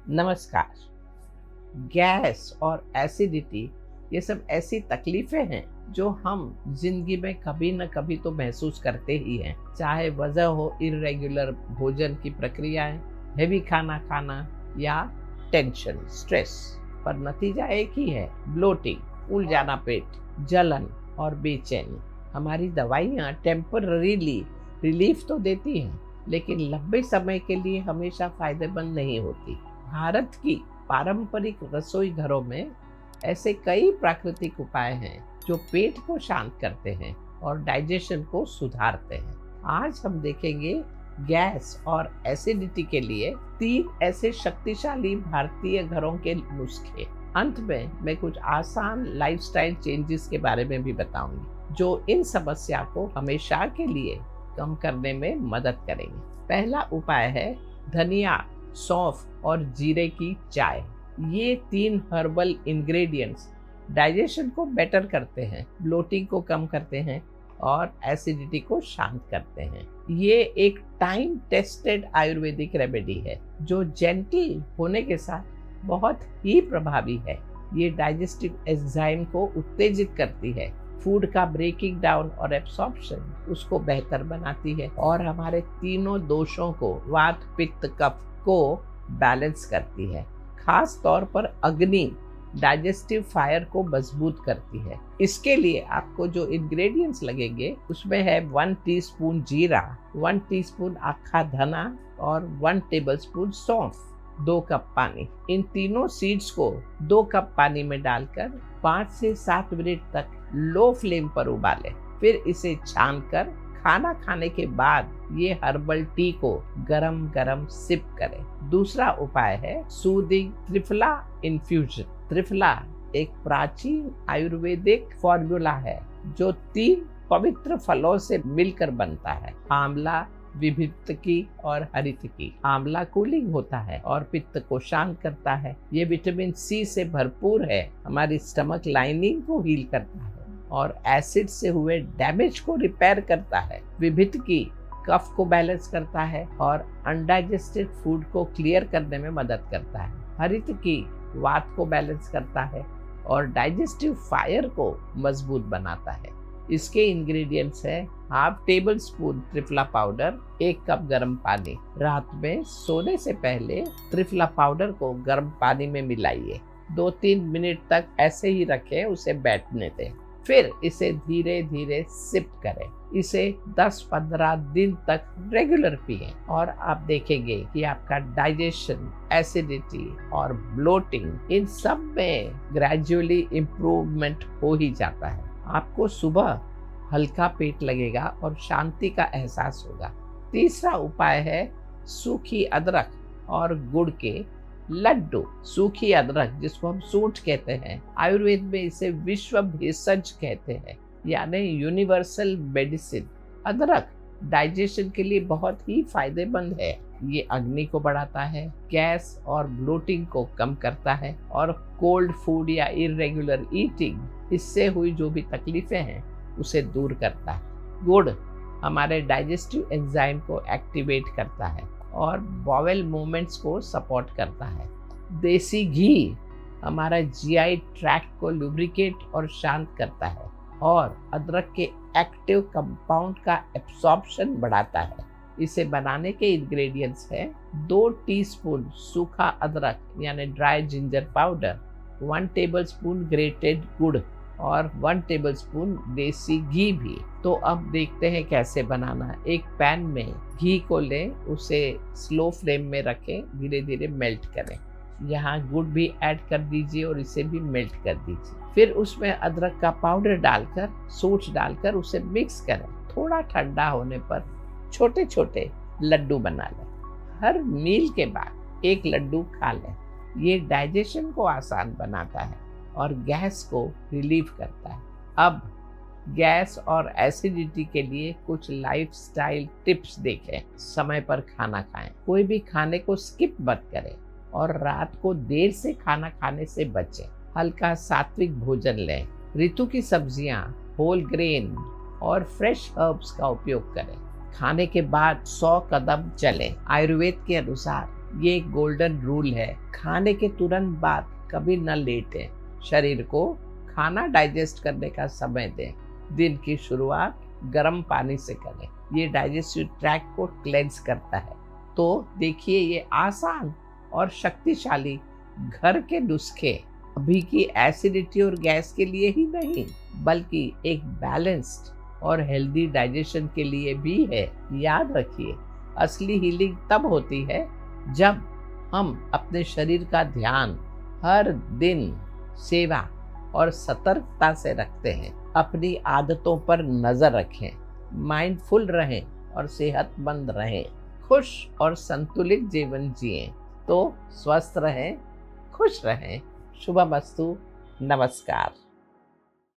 नमस्कार। गैस और एसिडिटी ये सब ऐसी तकलीफें हैं जो हम जिंदगी में कभी न कभी तो महसूस करते ही हैं, चाहे वजह हो इर्रेगुलर भोजन की प्रक्रियाएं, हेवी खाना खाना या टेंशन स्ट्रेस। पर नतीजा एक ही है, ब्लोटिंग, फूल जाना पेट, जलन और बेचैनी। हमारी दवाइयाँ टेम्पररीली रिलीफ तो देती हैं, लेकिन लंबे समय के लिए हमेशा फायदेमंद नहीं होती। भारत की पारंपरिक रसोई घरों में ऐसे कई प्राकृतिक उपाय हैं जो पेट को शांत करते हैं और डाइजेशन को सुधारते हैं। आज हम देखेंगे गैस और एसिडिटी के लिए 3 ऐसे शक्तिशाली भारतीय घरों के नुस्खे। अंत में मैं कुछ आसान लाइफस्टाइल चेंजेस के बारे में भी बताऊंगी जो इन समस्या को हमेशा के लिए कम करने में मदद करेंगे। पहला उपाय है धनिया, सौंफ और जीरे की चाय। ये 3 हर्बल इंग्रेडिएंट्स डाइजेशन को बेटर करते हैं, ब्लोटिंग को कम करते हैं और एसिडिटी को शांत करते हैं। ये एक टाइम टेस्टेड आयुर्वेदिक रेमेडी है जो जेंटल होने के साथ बहुत ही प्रभावी है। ये डाइजेस्टिव एंजाइम को उत्तेजित करती है, फूड का ब्रेकिंग डाउन और एब्सॉर्प्शन उसको बेहतर बनाती है और हमारे तीनों दोषों को, वात पित्त कफ को बैलेंस करती है। खास तौर पर अग्नि डाइजेस्टिव फायर को मजबूत करती है। इसके लिए आपको जो इंग्रेडिएंट्स लगेंगे उसमें है 1 टीस्पून जीरा, 1 टीस्पून आखा धना और 1 टेबलस्पून सौंफ, 2 कप पानी। इन तीनों सीड्स को 2 कप पानी में डालकर 5 से 7 मिनट तक लो फ्लेम पर उबालें। फिर इसे छानकर खाना खाने के बाद ये हर्बल टी को गरम गरम सिप करें। दूसरा उपाय है सूदिंग त्रिफला इन्फ्यूजन। त्रिफला एक प्राचीन आयुर्वेदिक फॉर्मूला है जो 3 पवित्र फलों से मिलकर बनता है, आंवला, विभिक्तकी और हरितकी। आंवला कूलिंग होता है और पित्त को शांत करता है। ये विटामिन सी से भरपूर है, हमारी स्टमक लाइनिंग को हील करता है और एसिड से हुए डैमेज को रिपेयर करता है। विभिक्तकी कफ को बैलेंस करता है और अनडाइजेस्टेड फूड को क्लियर करने में मदद करता है। हरितकी वात को बैलेंस करता है और डाइजेस्टिव फायर को मजबूत बनाता है। इसके इंग्रेडिएंट्स है half table spoon triphala powder, 1 cup गर्म पानी। रात में सोने से पहले त्रिफला पाउडर को गर्म पानी में मिलाइए, 2-3 मिनट तक ऐसे ही रखें, उसे बैठने दें। फिर इसे धीरे धीरे सिप करें। इसे 10-15 दिन तक रेगुलर पिएं और आप देखेंगे कि आपका डाइजेशन, एसिडिटी और ब्लोटिंग इन सब में ग्रेजुअली इम्प्रूवमेंट हो ही जाता है। आपको सुबह हल्का पेट लगेगा और शांति का एहसास होगा। तीसरा उपाय है सूखी अदरक और गुड़ के लड्डू। सूखी अदरक जिसको हम सूंठ कहते हैं, आयुर्वेद में इसे विश्व भेषज कहते हैं, यानी यूनिवर्सल मेडिसिन। अदरक डाइजेशन के लिए बहुत ही फायदेमंद है। ये अग्नि को बढ़ाता है, गैस और ब्लोटिंग को कम करता है और कोल्ड फूड या इर्रेगुलर ईटिंग इससे हुई जो भी तकलीफें हैं उसे दूर करता है। गुड़ हमारे डाइजेस्टिव एंजाइम को एक्टिवेट करता है और बॉवेल मूवमेंट्स को सपोर्ट करता है। देसी घी हमारा जीआई ट्रैक्ट को लुब्रिकेट और शांत करता है और अदरक के एक्टिव कंपाउंड का एब्सॉर्प्शन बढ़ाता है। इसे बनाने के इंग्रेडिएंट्स हैं 2 टीस्पून सूखा अदरक यानी dry ginger powder, 1 tablespoon grated गुड़ और 1 टेबलस्पून देसी घी भी। तो अब देखते हैं कैसे बनाना है। एक पैन में घी को लें, उसे स्लो फ्लेम में रखें, धीरे धीरे मेल्ट करें। यहाँ गुड़ भी ऐड कर दीजिए और इसे भी मेल्ट कर दीजिए। फिर उसमें अदरक का पाउडर डालकर, सूंठ डालकर उसे मिक्स करें। थोड़ा ठंडा होने पर छोटे छोटे लड्डू बना लें। हर मील के बाद 1 लड्डू खा लें। ये डाइजेशन को आसान बनाता है और गैस को रिलीव करता है। अब गैस और एसिडिटी के लिए कुछ लाइफस्टाइल टिप्स देखें। समय पर खाना खाएं, कोई भी खाने को स्किप मत करें और रात को देर से खाना खाने से बचें। हल्का सात्विक भोजन लें। ऋतु की सब्जियां, होल ग्रेन और फ्रेश हर्ब्स का उपयोग करें। खाने के बाद 100 कदम चलें। आयुर्वेद के अनुसार ये एक गोल्डन रूल है, खाने के तुरंत बाद कभी न लेटें। शरीर को खाना डाइजेस्ट करने का समय दें। दिन की शुरुआत गर्म पानी से करें, ये डाइजेस्टिव ट्रैक्ट को क्लेंस करता है। तो देखिए, ये आसान और शक्तिशाली घर के नुस्खे अभी की एसिडिटी और गैस के लिए ही नहीं, बल्कि एक बैलेंस्ड और हेल्दी डाइजेशन के लिए भी है। याद रखिए, असली हीलिंग तब होती है जब हम अपने शरीर का ध्यान हर दिन सेवा और सतर्कता से रखते हैं। अपनी आदतों पर नजर रखें, माइंडफुल रहें और सेहतमंद रहें। खुश और संतुलित जीवन जिएं तो स्वस्थ रहें, खुश रहें। शुभमस्तु। नमस्कार।